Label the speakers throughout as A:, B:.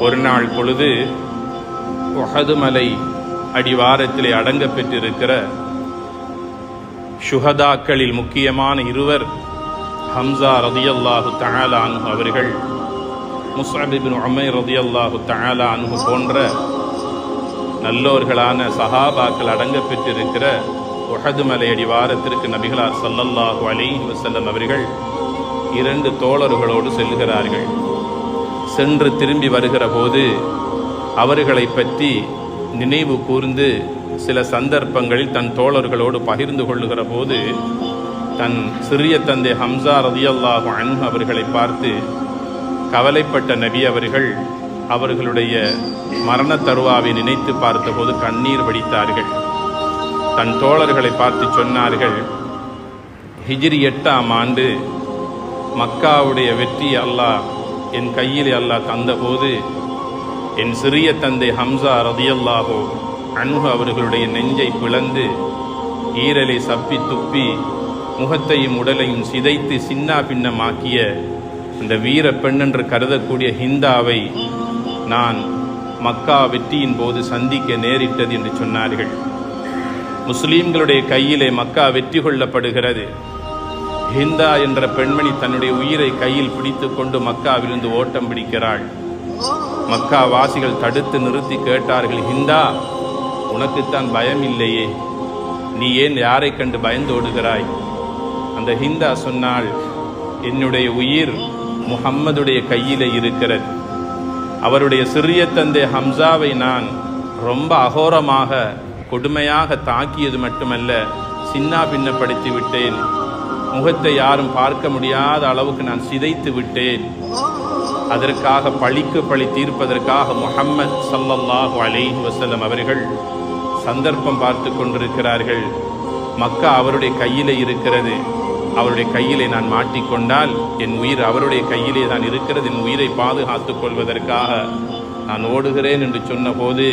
A: ஒரு நாள் பொழுது உஹது மலை அடிவாரத்திலே அடங்க பெற்றிருக்கிற ஷுஹதாக்களில் முக்கியமான இருவர் ஹம்சா ரதியல்லாஹு தஆலா அன்ஹு அவர்கள், முஸ்அப் இப்னு உமைர் ரதியல்லாஹு தஆலா அன்ஹு போன்ற நல்லோர்களான சஹாபாக்கள் அடங்க பெற்றிருக்கிற உஹது மலை அடிவாரத்திற்கு நபிகளார் ஸல்லல்லாஹு அலைஹி வஸல்லம் அவர்கள் 2 தோழர்களோடு செல்கிறார்கள். சென்று திரும்பி வருகிற போது அவர்களை பற்றி நினைவு கூர்ந்து சில சந்தர்ப்பங்களில் தன் தோழர்களோடு பகிர்ந்து கொள்ளுகிற போது தன் சிறிய தந்தை ஹம்சா ரதியல்லாஹு அன்ஹு அவர்களை பார்த்து கவலைப்பட்ட நபி அவர்கள் அவர்களுடைய மரண தருவாவை நினைத்து பார்த்தபோது கண்ணீர் வடித்தார்கள். தன் தோழர்களை பார்த்து சொன்னார்கள், ஹிஜ்ரி 8ஆம் ஆண்டு மக்காவுடைய வெற்றி அல்லாஹ் என் கையில் அல்லாஹ் தந்தபோது என் சிறிய தந்தை ஹம்சா ரதியல்லாஹு அன்ஹு அவர்களுடைய நெஞ்சை பிளந்து ஈரலை சப்பி துப்பி முகத்தையும் உடலையும் சிதைத்து சின்னா பின்னமாக்கிய அந்த வீர பெண் என்று கருதக்கூடிய ஹிந்தாவை நான் மக்கா வெற்றியின் போது சந்திக்க நேரிட்டது என்று சொன்னார்கள். முஸ்லீம்களுடைய கையிலே மக்கா வெற்றி கொள்ளப்படுகிறது. ஹிந்தா என்ற பெண்மணி தன்னுடைய உயிரை கையில் பிடித்து கொண்டு மக்காவிலிருந்து ஓட்டம் பிடிக்கிறாள். மக்கா வாசிகள் தடுத்து நிறுத்தி கேட்டார்கள், ஹிந்தா, உனக்குத்தான் பயம் இல்லையே, நீ ஏன் யாரை கண்டு பயந்து ஓடுகிறாய்? அந்த ஹிந்தா சொன்னாள், என்னுடைய உயிர் முஹம்மதுடைய கையிலே இருக்கிறது. அவருடைய சிறிய தந்தை ஹம்சாவை நான் ரொம்ப அகோரமாக கொடுமையாக தாக்கியது மட்டுமல்ல, சின்னா பின்னப்படுத்தி விட்டேன். முகத்தை யாரும் பார்க்க முடியாத அளவுக்கு நான் சிதைத்து விட்டேன். அதற்காக பழிக்கு பழி தீர்ப்பதற்காக முஹம்மது ஸல்லல்லாஹு அலைஹி வஸல்லம் அவர்கள் சந்தர்ப்பம் பார்த்து கொண்டிருக்கிறார்கள். மக்கா அவருடைய கையிலே இருக்கிறது. அவருடைய கையிலே நான் மாட்டிக்கொண்டால் என் உயிர் அவருடைய கையிலே தான் இருக்கிறது. என் உயிரை பாதுகாத்துக் கொள்வதற்காக நான் ஓடுகிறேன் என்று சொன்னபோது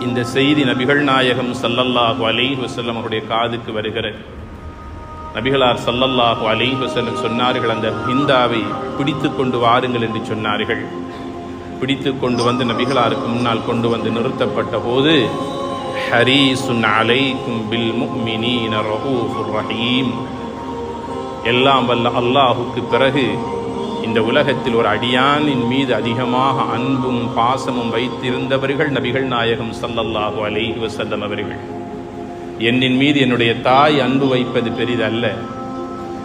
A: இந்த செய்தி நபிகள் நாயகம் ஸல்லல்லாஹு அலைஹி வஸல்லம் அவருடைய காதுக்கு வருகிறது. நபிகளார் ஸல்லல்லாஹு அலைஹி வஸல்லம் சொன்னார்கள், அந்த ஹிந்தாவை பிடித்து கொண்டு வாருங்கள் என்று சொன்னார்கள். பிடித்து கொண்டு வந்து நபிகளாருக்கு முன்னால் கொண்டு வந்து நிறுத்தப்பட்ட போது, ஹரீசுன் அலைக்கும் பில் முஃமினீன ரഊஃபுர் ரஹீம், எல்லாம் வல்ல அல்லாஹுக்கு பிறகு இந்த உலகத்தில் ஒரு அடியானின் மீது அதிகமாக அன்பும் பாசமும் வைத்திருந்தவர்கள் நபிகள் நாயகம் ஸல்லல்லாஹு அலைஹி வஸல்லம் அவர்கள். என்னின் மீது என்னுடைய தாய் அன்பு வைப்பது பெரிதல்ல.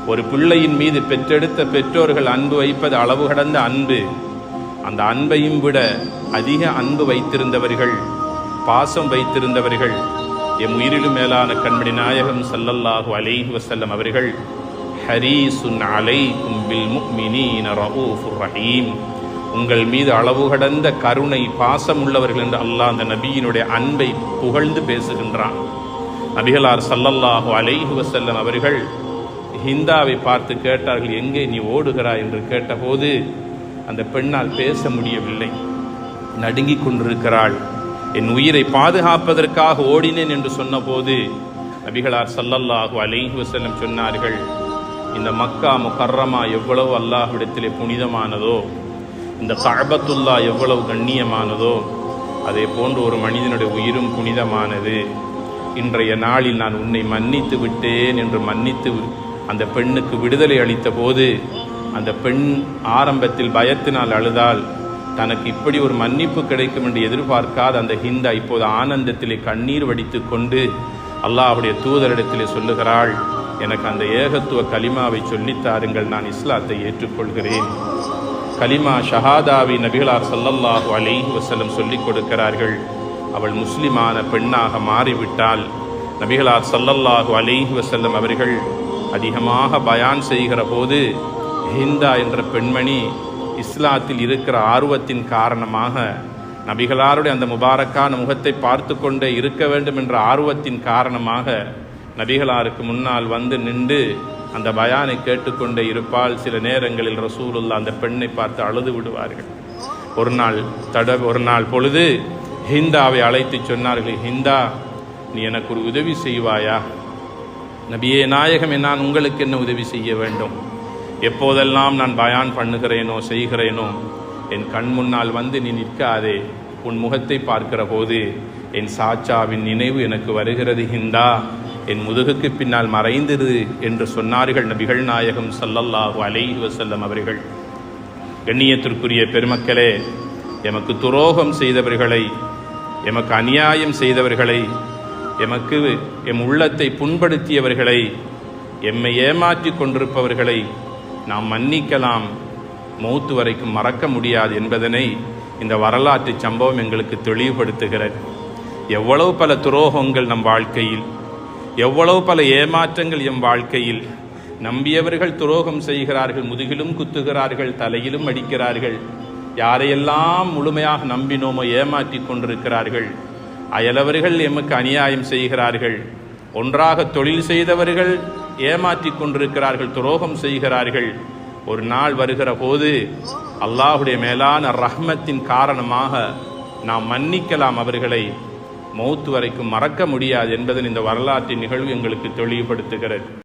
A: ஒரு பிள்ளையின் மீது பெற்றெடுத்த பெற்றோர்கள் அன்பு வைப்பது அளவு கடந்த அன்பு. அந்த அன்பையும் விட அதிக அன்பு வைத்திருந்தவர்கள், பாசம் வைத்திருந்தவர்கள் எம் உயிரிலும் மேலான கண்மணி நாயகம் ஸல்லல்லாஹு அலைஹி வஸல்லம் அவர்கள். ஹரீசுன் அலைக்கும் பில் முஃமினீன ரഊஃபுர் ரஹீம், உங்கள் மீது அளவு கடந்த கருணை பாசம் உள்ளவர்கள் என்று அல்லாஹ் அந்த நபியினுடைய அன்பை புகழ்ந்து பேசுகின்றான். நபிகளார் ஸல்லல்லாஹு அலைஹி வஸல்லம் அவர்கள் ஹிந்தாவை பார்த்து கேட்டார்கள், எங்கே நீ ஓடுகிறாய் என்று கேட்டபோது அந்த பெண்ணால் பேச முடியவில்லை. நடுங்கிக் கொண்டிருக்கிறாள். என் உயிரை பாதுகாப்பதற்காக ஓடினேன் என்று சொன்னபோது நபிகளார் ஸல்லல்லாஹு அலைஹி வஸல்லம் சொன்னார்கள், இந்த மக்கா முகர்ரமா எவ்வளவு அல்லாஹ்விடத்திலே புனிதமானதோ, இந்த கஅபத்துல்லா எவ்வளவு கண்ணியமானதோ, அதே போன்று ஒரு மனிதனுடைய உயிரும் புனிதமானது. இன்றைய நாளில் நான் உன்னை மன்னித்து விட்டேன் என்று மன்னித்து அந்த பெண்ணுக்கு விடுதலை அளித்த போது அந்த பெண் ஆரம்பத்தில் பயத்தினால் அழுதால், தனக்கு இப்படி ஒரு மன்னிப்பு கிடைக்கும் என்று எதிர்பார்க்காத அந்த ஹிந்தா இப்போது ஆனந்தத்திலே கண்ணீர் வடித்து கொண்டு அல்லாஹ்வுடைய தூதரிடத்திலே சொல்லுகிறாள், எனக்கு அந்த ஏகத்துவ கலிமாவை சொல்லித்தாருங்கள், நான் இஸ்லாத்தை ஏற்றுக்கொள்கிறேன். கலிமா ஷஹாதாவை நபிகளார் ஸல்லல்லாஹு அலைஹி வஸல்லம் சொல்லிக் கொடுக்கிறார்கள். அவள் முஸ்லிமான பெண்ணாக மாறிவிட்டால் நபிகளார் ஸல்லல்லாஹு அலைஹி வஸல்லம் அவர்கள் அதிகமாக பயான் செய்கிற போது ஹிந்தா என்ற பெண்மணி இஸ்லாத்தில் இருக்கிற ஆர்வத்தின் காரணமாக, நபிகளாருடைய அந்த முபாரக்கான முகத்தை பார்த்து கொண்டே இருக்க வேண்டும் என்ற ஆர்வத்தின் காரணமாக நபிகளாருக்கு முன்னால் வந்து நின்று அந்த பயானை கேட்டுக்கொண்டே இருப்பால். சில நேரங்களில் ரசூலுல்லாஹ் அந்த பெண்ணை பார்த்து அழுது விடுவார்கள். ஒரு நாள் பொழுது ஹிந்தாவை அழைத்து சொன்னார்கள், ஹிந்தா, நீ எனக்கு ஒரு உதவி செய்வாயா? நபியே நாயகமே, நான் உங்களுக்கு என்ன உதவி செய்ய வேண்டும்? எப்போதெல்லாம் நான் பயான் பண்ணுகிறேனோ செய்கிறேனோ என் கண் முன்னால் வந்து நீ நிற்காதே, உன் முகத்தை பார்க்கிற போது என் சாச்சாவின் நினைவு எனக்கு வருகிறது ஹிந்தா, என் முதுகுக்கு பின்னால் மறைந்திரு என்று சொன்னார்கள் நபிகள் நாயகம் ஸல்லல்லாஹு அலைஹி வஸல்லம் அவர்கள். கண்ணியத்திற்குரிய பெருமக்களே, எமக்கு துரோகம் செய்தவர்களை, எமக்கு அநியாயம் செய்தவர்களை, எமக்கு எம் உள்ளத்தை புண்படுத்தியவர்களை, எம்மை ஏமாற்றி கொண்டிருப்பவர்களை நாம் மன்னிக்கலாம், மௌத்து வரைக்கும் மறக்க முடியாது என்பதனை இந்த வரலாற்று சம்பவம் எங்களுக்கு தெளிவுபடுத்துகிறது. எவ்வளவு பல துரோகங்கள் நம் வாழ்க்கையில், எவ்வளவு பல ஏமாற்றங்கள் எம் வாழ்க்கையில். நம்பியவர்கள் துரோகம் செய்கிறார்கள், முதுகிலும் குத்துகிறார்கள், தலையிலும் அடிக்கிறார்கள். யாரையெல்லாம் முழுமையாக நம்பினோமோ ஏமாற்றி கொண்டிருக்கிறார்கள். அயலவர்கள் எமக்கு அநியாயம் செய்கிறார்கள். ஒன்றாக தொழில் செய்தவர்கள் ஏமாற்றி கொண்டிருக்கிறார்கள், துரோகம் செய்கிறார்கள். ஒரு நாள் வருகிற போது அல்லாஹுடைய மேலான ரஹ்மத்தின் காரணமாக நாம் மன்னிக்கலாம் அவர்களை, மௌத்து வரைக்கும் மறக்க முடியாது என்பதன் இந்த வரலாற்றின் நிகழ்வு எங்களுக்கு தெளிவுபடுத்துகிறது.